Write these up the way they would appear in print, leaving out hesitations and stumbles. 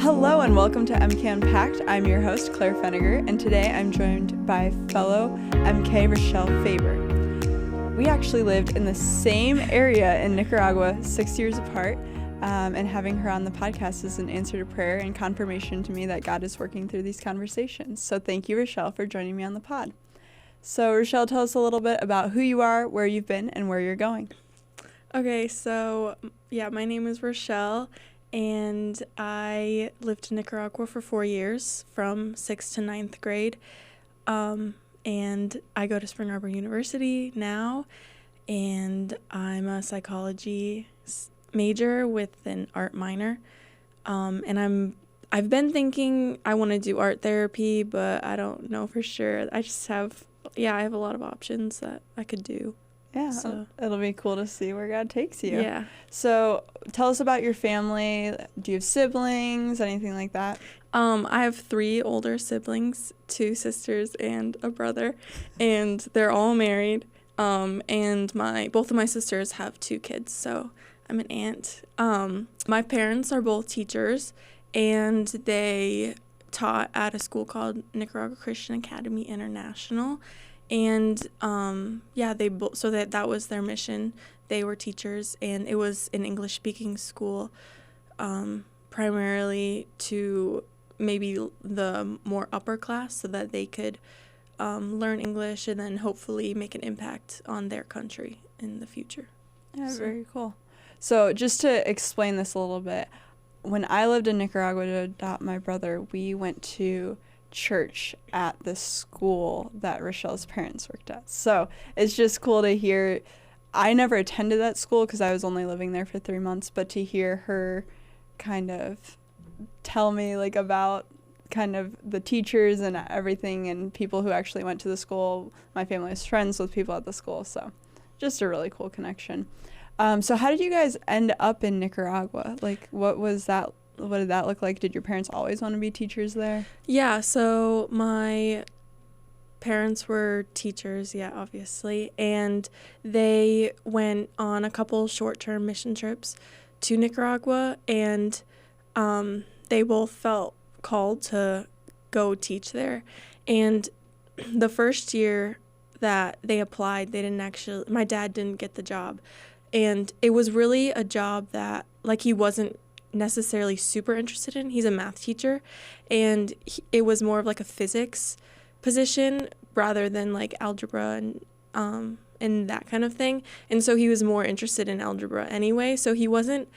Hello and welcome to MK Unpacked. I'm your host, Claire Feniger, and today I'm joined by fellow MK Rachelle Faber. We actually lived in the same area in Nicaragua 6 years apart, and having her on the podcast is an answer to prayer and confirmation to me that God is working through these conversations. So thank you, Rachelle, for joining me on the pod. So Rachelle, tell us a little bit about who you are, where you've been, and where you're going. Okay, so my name is Rachelle, and I lived in Nicaragua for 4 years, from 6th to 9th grade, and I go to Spring Arbor University now, and I'm a psychology major with an art minor, and I've been thinking I want to do art therapy, but I don't know for sure. I have a lot of options that I could do. Yeah, so it'll be cool to see where God takes you. Yeah. So tell us about your family. Do you have siblings, anything like that? I have 3 older siblings, 2 sisters and a brother, and they're all married. And both of my sisters have 2 kids, so I'm an aunt. My parents are both teachers, and they taught at a school called Nicaragua Christian Academy International. And that was their mission. They were teachers, and it was an English-speaking school, primarily to maybe the more upper class, so that they could learn English and then hopefully make an impact on their country in the future. Yeah, very cool. So just to explain this a little bit, when I lived in Nicaragua to adopt my brother, we went to church at the school that Rachelle's parents worked at. So it's just cool to hear. I never attended that school because I was only living there for 3 months, but to hear her kind of tell me about kind of the teachers and everything and people who actually went to the school. My family is friends with people at the school, so just a really cool connection. So how did you guys end up in Nicaragua? What did that look like? Did your parents always want to be teachers there? Yeah, so my parents were teachers, obviously, and they went on a couple short-term mission trips to Nicaragua, and they both felt called to go teach there. And the first year that they applied, my dad didn't get the job, and it was really a job that, he wasn't necessarily super interested in. He's a math teacher, and it was more of a physics position rather than algebra and that kind of thing. And so he was more interested in algebra anyway, so he wasn't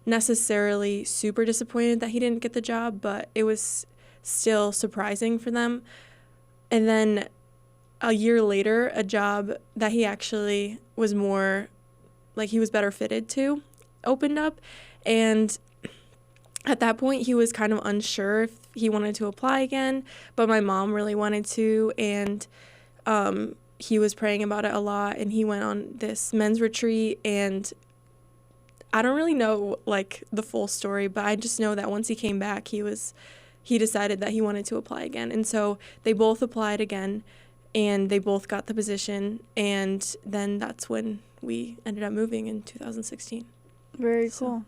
necessarily super disappointed that he didn't get the job, but it was still surprising for them. And then a year later, a job that he actually was more he was better fitted to opened up, and at that point, he was kind of unsure if he wanted to apply again, but my mom really wanted to, and he was praying about it a lot, and he went on this men's retreat, and I don't really know, the full story, but I just know that once he came back, he decided that he wanted to apply again, and so they both applied again, and they both got the position, and then that's when we ended up moving in 2016. Very cool.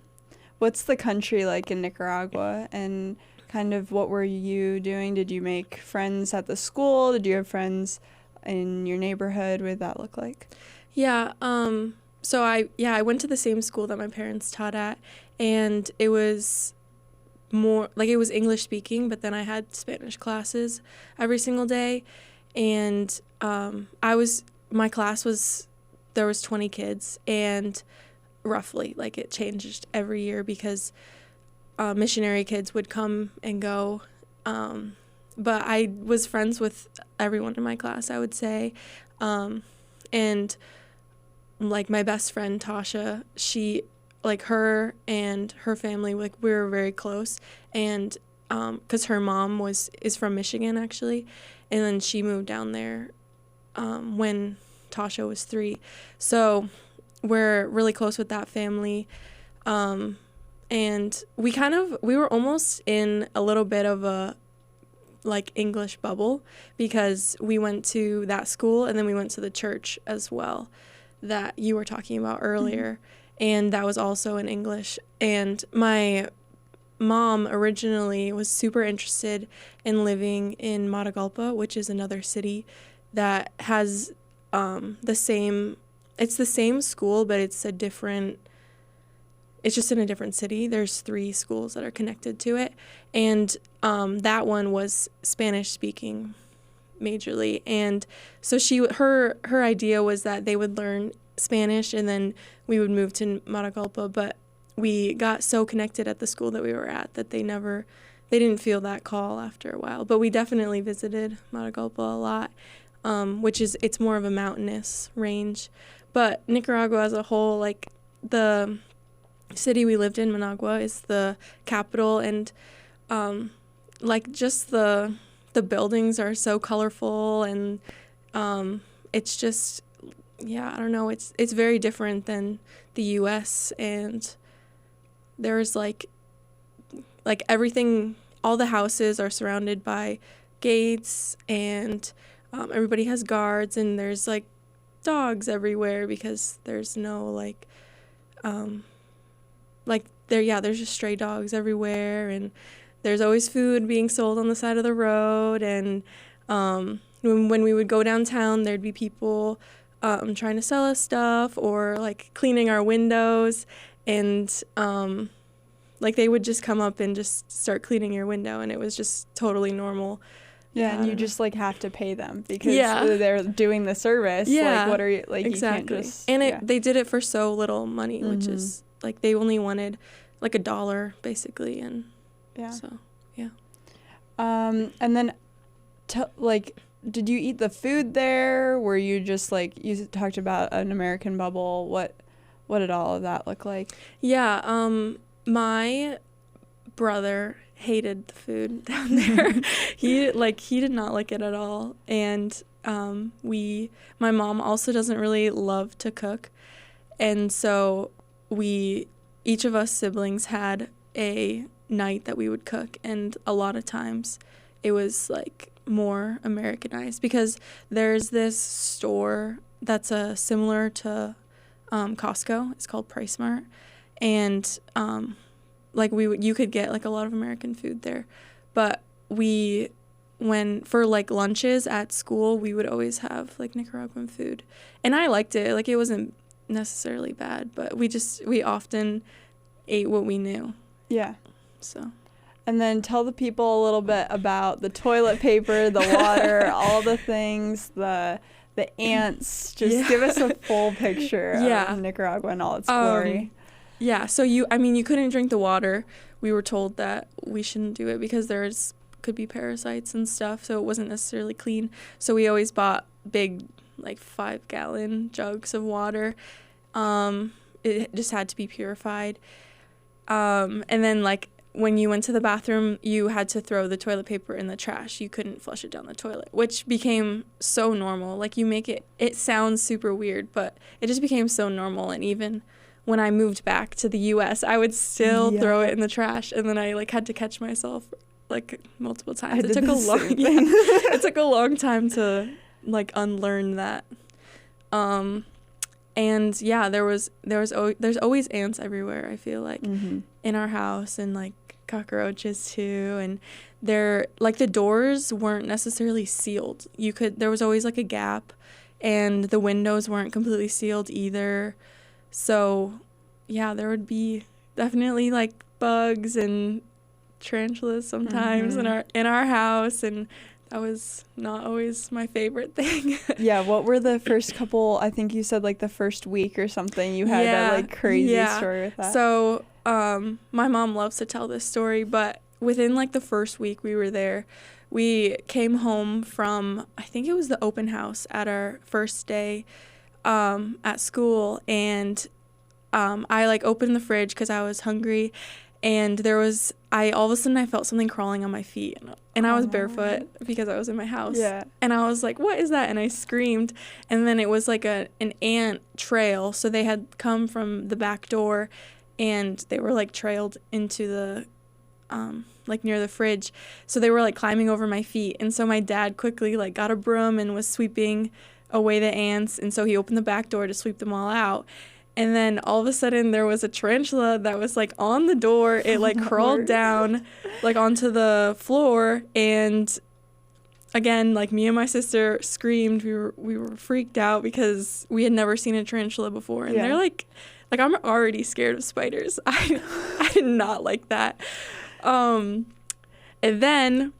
What's the country like in Nicaragua, and kind of what were you doing? Did you make friends at the school? Did you have friends in your neighborhood? What did that look like? Yeah, so I went to the same school that my parents taught at, and it was more, it was English speaking, but then I had Spanish classes every single day, and my class there was 20 kids, and roughly, it changed every year because missionary kids would come and go, but I was friends with everyone in my class, I would say, and my best friend Tasha, she her and her family, we were very close, and because her mom is from Michigan actually, and then she moved down there when Tasha was 3, so we're really close with that family, and we were almost in a little bit of a English bubble because we went to that school and then we went to the church as well that you were talking about earlier, and that was also in English. And my mom originally was super interested in living in Matagalpa, which is another city that has the same, it's the same school, but it's just in a different city. There's 3 schools that are connected to it. And that one was Spanish speaking majorly. And so her idea was that they would learn Spanish and then we would move to Matagalpa. But we got so connected at the school that we were at that they didn't feel that call after a while. But we definitely visited Matagalpa a lot, it's more of a mountainous range. But Nicaragua as a whole, like the city we lived in, Managua, is the capital, and just the buildings are so colorful, and it's just, I don't know, it's very different than the US, and there's like everything, all the houses are surrounded by gates, and everybody has guards, and there's like dogs everywhere because there's no there's just stray dogs everywhere, and there's always food being sold on the side of the road, and when we would go downtown, there'd be people trying to sell us stuff or like cleaning our windows, and they would just come up and just start cleaning your window, and it was just totally normal. Yeah, and you just have to pay them because they're doing the service. Yeah, what are you exactly. You can't just, and they did it for so little money, which is they only wanted like $1 basically, and so yeah. And then did you eat the food there? Were you just you talked about an American bubble? What did all of that look like? Yeah, my brother hated the food down there. He did not like it at all, and my mom also doesn't really love to cook, and so each of us siblings had a night that we would cook, and a lot of times it was more Americanized because there's this store that's similar to Costco. It's called Price Mart, and you could get a lot of American food there, but for lunches at school, we would always have Nicaraguan food, and I liked it. It wasn't necessarily bad, but we often ate what we knew. Yeah. So. And then tell the people a little bit about the toilet paper, the water, all the things, the ants. Just give us a full picture of Nicaragua and all its glory. Yeah, so you couldn't drink the water. We were told that we shouldn't do it because could be parasites and stuff, so it wasn't necessarily clean. So we always bought big 5-gallon jugs of water. It just had to be purified. And then when you went to the bathroom, you had to throw the toilet paper in the trash. You couldn't flush it down the toilet, which became so normal. You make it sounds super weird, but it just became so normal. And even when I moved back to the U.S., I would still throw it in the trash, and then I had to catch myself multiple times. It took a long it took a long time to unlearn that. And there's always ants everywhere, I feel in our house, and cockroaches too, and they're the doors weren't necessarily sealed. There was always a gap, and the windows weren't completely sealed either. So there would be definitely bugs and tarantulas sometimes in our house, and that was not always my favorite thing. Yeah, what were the first couple, I think you said the first week or something, you had that crazy story with that. So my mom loves to tell this story, but within the first week we were there, we came home from, I think it was the open house at our first day at school, and I opened the fridge because I was hungry, and all of a sudden I felt something crawling on my feet, and I was barefoot because I was in my house. Yeah. And I was like, what is that? And I screamed, and then it was an ant trail. So they had come from the back door, and they were trailed into the near the fridge. So they were climbing over my feet, and so my dad quickly got a broom and was sweeping away the ants, and so he opened the back door to sweep them all out. And then all of a sudden there was a tarantula that was like on the door. It like crawled down like onto the floor, and again, like me and my sister screamed. We were freaked out because we had never seen a tarantula before, and they're like I'm already scared of spiders. I did not like that. And then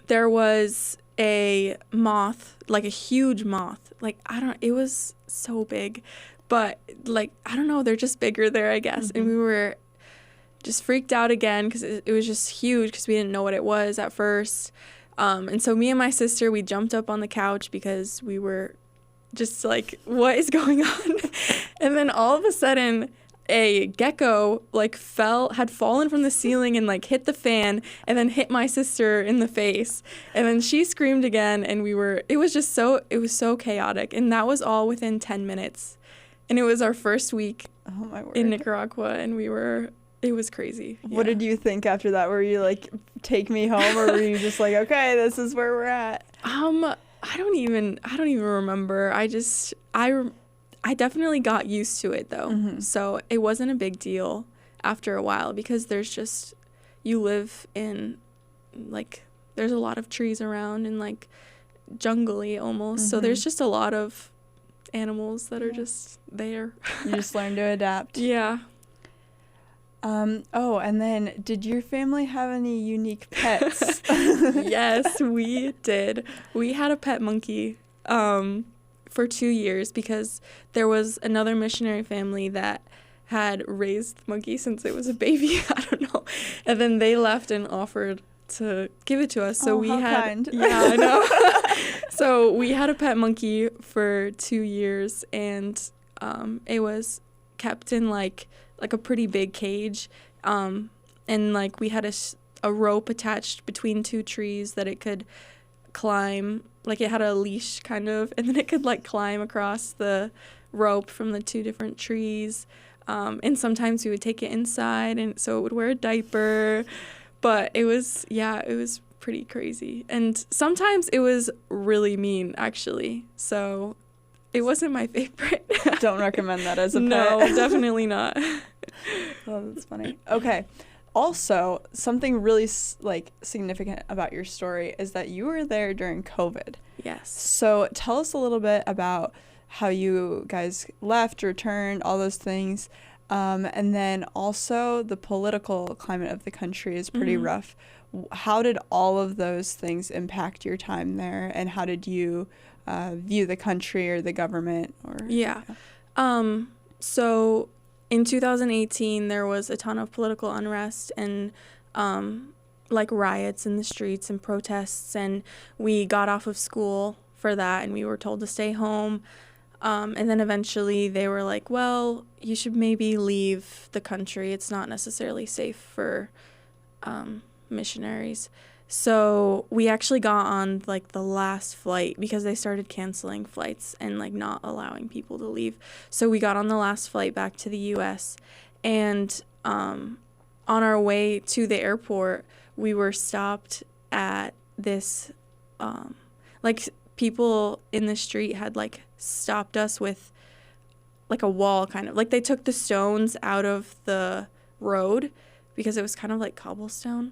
there was a moth, like a huge moth. Like it was so big, but like I don't know, they're just bigger there, I guess. And we were just freaked out again because it was just huge because we didn't know what it was at first. And so me and my sister, we jumped up on the couch because we were just like, what is going on? And then all of a sudden, a gecko like had fallen from the ceiling and like hit the fan and then hit my sister in the face. And then she screamed again, and it was so chaotic. And that was all within 10 minutes. And it was our first week in Nicaragua, and it was crazy. What did you think after that? Were you like, take me home, or were you just like, okay, this is where we're at? I don't even remember. I definitely got used to it though. So it wasn't a big deal after a while, because you live in like, there's a lot of trees around and like jungly almost. So there's just a lot of animals that are just there. You just learn to adapt. Yeah. And then did your family have any unique pets? Yes, we did. We had a pet monkey for 2 years because there was another missionary family that had raised the monkey since it was a baby. I don't know. And then they left and offered to give it to us. So how kind. Yeah, I know. So we had a pet monkey for 2 years, and it was kept in like a pretty big cage, and like we had a rope attached between 2 trees that it could climb, like it had a leash kind of, and then it could like climb across the rope from the 2 different trees, and sometimes we would take it inside, and so it would wear a diaper, but it was pretty crazy, and sometimes it was really mean actually, so it wasn't my favorite. Don't recommend that as a pet. No, definitely not. Oh, that's funny. Okay. Also, something really significant about your story is that you were there during COVID. Yes. So tell us a little bit about how you guys left, returned, all those things. And then also the political climate of the country is pretty rough. How did all of those things impact your time there, and how did you view the country or the government? So in 2018, there was a ton of political unrest and like riots in the streets and protests, and we got off of school for that, and we were told to stay home. And then eventually they were like, well, you should maybe leave the country. It's not necessarily safe for missionaries. So we actually got on like the last flight because they started canceling flights and like not allowing people to leave. So we got on the last flight back to the U.S. and on our way to the airport, we were stopped at this like people in the street had like stopped us with like a wall, kind of like they took the stones out of the road because it was kind of like cobblestone.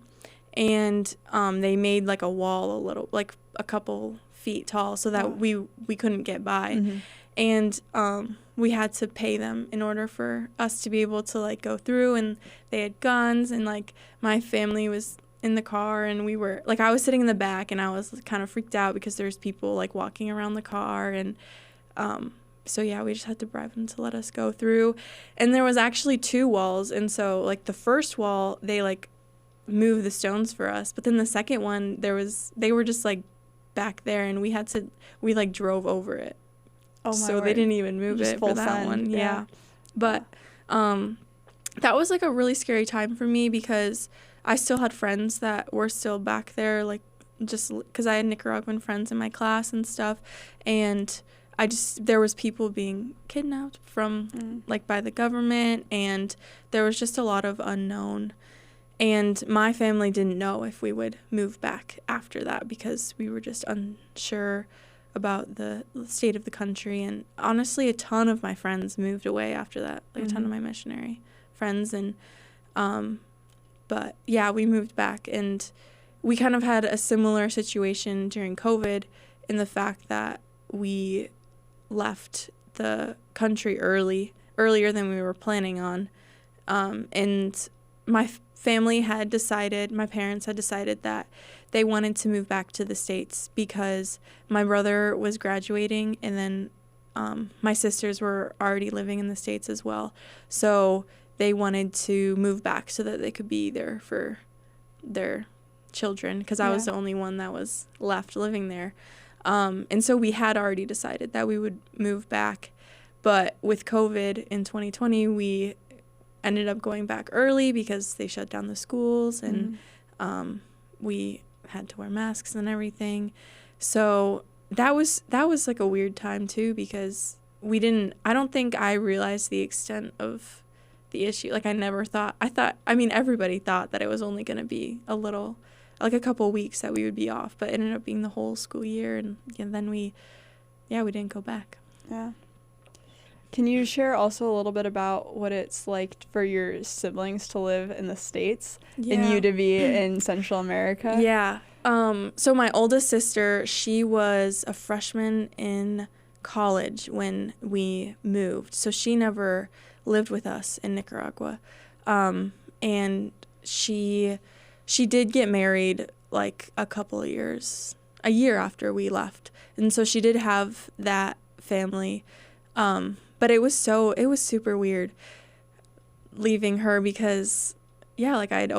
And they made like a wall a couple feet tall so that we couldn't get by. And we had to pay them in order for us to be able to like go through, and they had guns, and like my family was in the car, and we were like, I was sitting in the back, and I was kind of freaked out because there's people like walking around the car, and so yeah, we just had to bribe them to let us go through. And there was actually 2 walls, and so like the first wall, they like move the stones for us, but then the second one they were just like back there, and we like drove over it. So they didn't even move it for that one. Yeah. But that was like a really scary time for me because I still had friends that were still back there, like just because I had Nicaraguan friends in my class and stuff, and there was people being kidnapped from like by the government, and there was just a lot of unknown. And my family didn't know if we would move back after that because we were just unsure about the state of the country. And honestly, a ton of my friends moved away after that, like a ton of my missionary friends. And but yeah, we moved back, and we kind of had a similar situation during COVID in the fact that we left the country earlier than we were planning on. And my parents had decided that they wanted to move back to the States because my brother was graduating, and then my sisters were already living in the States as well. So they wanted to move back so that they could be there for their children, because I was the only one that was left living there. And so we had already decided that we would move back. But with COVID in 2020, we ended up going back early because they shut down the schools, and we had to wear masks and everything. So that was like a weird time too, because I don't think I realized the extent of the issue. Like everybody thought that it was only going to be like a couple weeks that we would be off, but it ended up being the whole school year, and then we didn't go back. Yeah. Can you share also a little bit about what it's like for your siblings to live in the States and you to be in Central America? Yeah. So my oldest sister, she was a freshman in college when we moved. So she never lived with us in Nicaragua. And she did get married like a year after we left. And so she did have that family. But it was super weird leaving her because, like I'd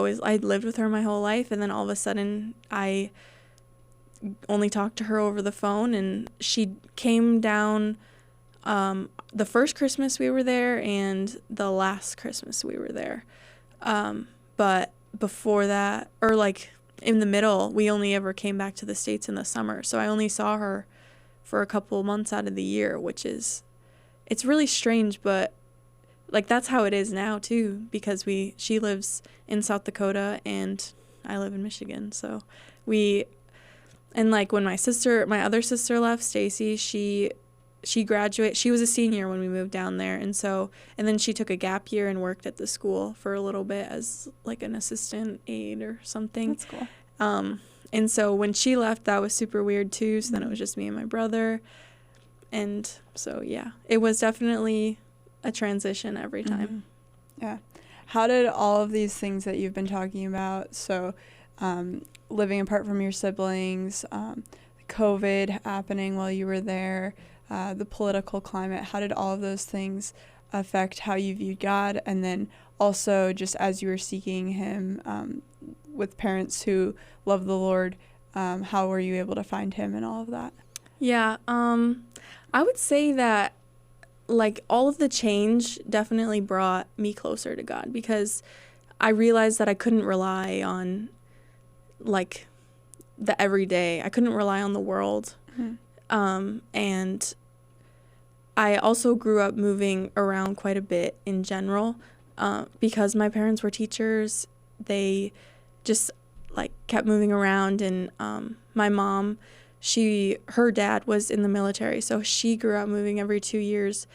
lived with her my whole life, and then all of a sudden I only talked to her over the phone, and she came down the first Christmas we were there and the last Christmas we were there. But before that, or like in the middle, we only ever came back to the States in the summer. So I only saw her for a couple months out of the year, which is... It's really strange, but like that's how it is now too, because she lives in South Dakota and I live in Michigan. So and like when my other sister left, Stacy, she graduated. She was a senior when we moved down there, and then she took a gap year and worked at the school for a little bit as like an assistant aide or something. That's cool. And so when she left, that was super weird too. So then it was just me and my brother. And so, it was definitely a transition every time. Yeah. How did all of these things that you've been talking about, so living apart from your siblings, COVID happening while you were there, the political climate, how did all of those things affect how you viewed God? And then also just as you were seeking him with parents who love the Lord, how were you able to find him and all of that? Yeah, I would say that, like, all of the change definitely brought me closer to God, because I realized that I couldn't rely on, like, the everyday. I couldn't rely on the world. And I also grew up moving around quite a bit in general, because my parents were teachers. They just, like, kept moving around, and my mom... her dad was in the military, so she grew up moving every 2 years.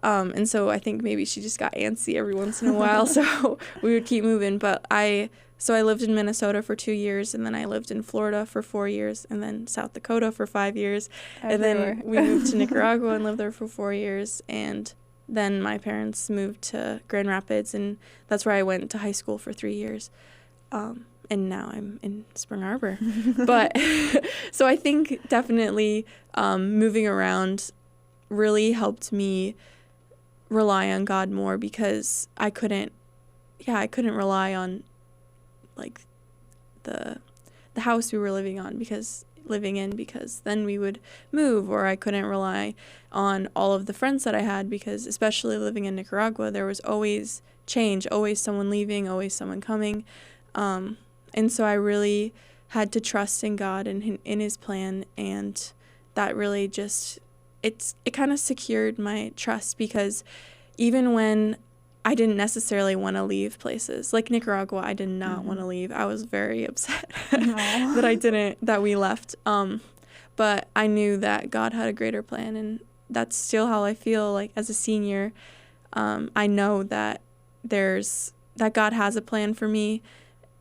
And so I think maybe she just got antsy every once in a while, so we would keep moving. But I lived in Minnesota for 2 years, and then I lived in Florida for 4 years, and then South Dakota for 5 years. Everywhere. And then we moved to Nicaragua and lived there for 4 years. And then my parents moved to Grand Rapids, and that's where I went to high school for 3 years. And now I'm in Spring Arbor. But so I think definitely moving around really helped me rely on God more, because I couldn't rely on like the house we were living in, because then we would move, or I couldn't rely on all of the friends that I had, because especially living in Nicaragua, there was always change, always someone leaving, always someone coming. And so I really had to trust in God and in his plan, and that really just, it kind of secured my trust, because even when I didn't necessarily want to leave places, like Nicaragua, I did not want to leave. I was very upset that we left. but I knew that God had a greater plan, and that's still how I feel like as a senior. I know that God has a plan for me,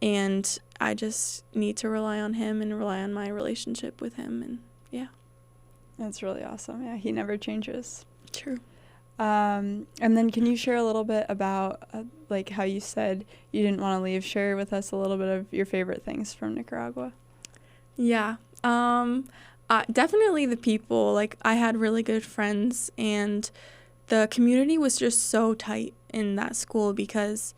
and I just need to rely on him and rely on my relationship with him, and yeah. That's really awesome. Yeah, he never changes. True. And then can you share a little bit about like how you said you didn't want to leave? Share with us a little bit of your favorite things from Nicaragua. Yeah. Definitely the people. Like, I had really good friends, and the community was just so tight in that school because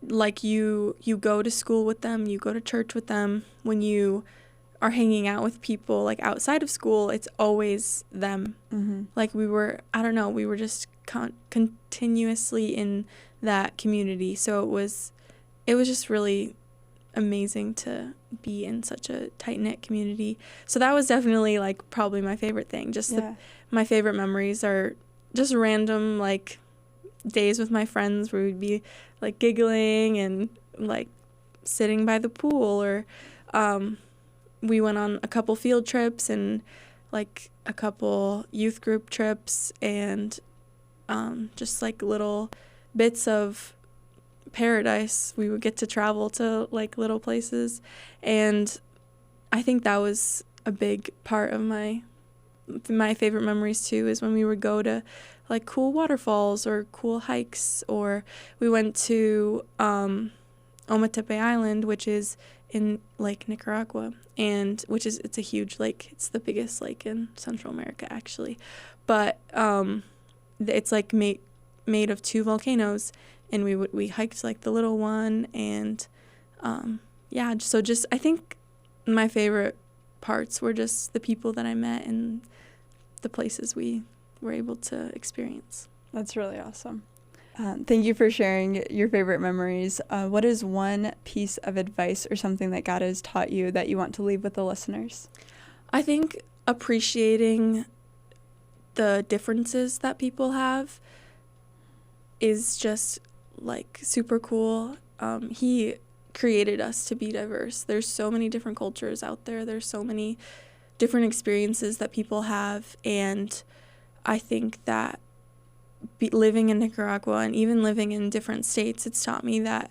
like you go to school with them, you go to church with them. When you are hanging out with people like outside of school, it's always them. Mm-hmm. Like we were just continuously in that community. So it was just really amazing to be in such a tight-knit community. So that was definitely like probably my favorite thing. Just my favorite memories are just random like days with my friends where we'd be like giggling and like sitting by the pool, or we went on a couple field trips and like a couple youth group trips, and just like little bits of paradise. We would get to travel to like little places, and I think that was a big part of my favorite memories too, is when we would go to like cool waterfalls or cool hikes, or we went to Ometepe Island, which is in Lake Nicaragua, and it's a huge lake. It's the biggest lake in Central America, actually, but it's like made of two volcanoes, and we hiked like the little one, and so just I think my favorite parts were just the people that I met and the places we were able to experience. That's really awesome. Thank you for sharing your favorite memories. What is one piece of advice or something that God has taught you that you want to leave with the listeners? I think appreciating the differences that people have is just like super cool. He created us to be diverse. There's so many different cultures out there. There's so many different experiences that people have, and I think that living in Nicaragua and even living in different states, it's taught me that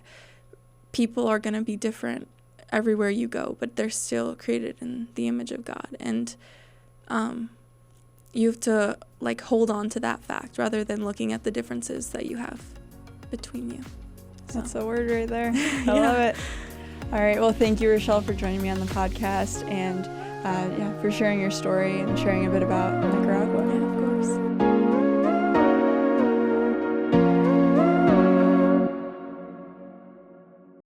people are going to be different everywhere you go, but they're still created in the image of God, and you have to like hold on to that fact rather than looking at the differences that you have between you. So. That's a word right there. I love it. All right. Well, thank you, Rachelle, for joining me on the podcast, and for sharing your story and sharing a bit about Nicaragua. Yeah, of course.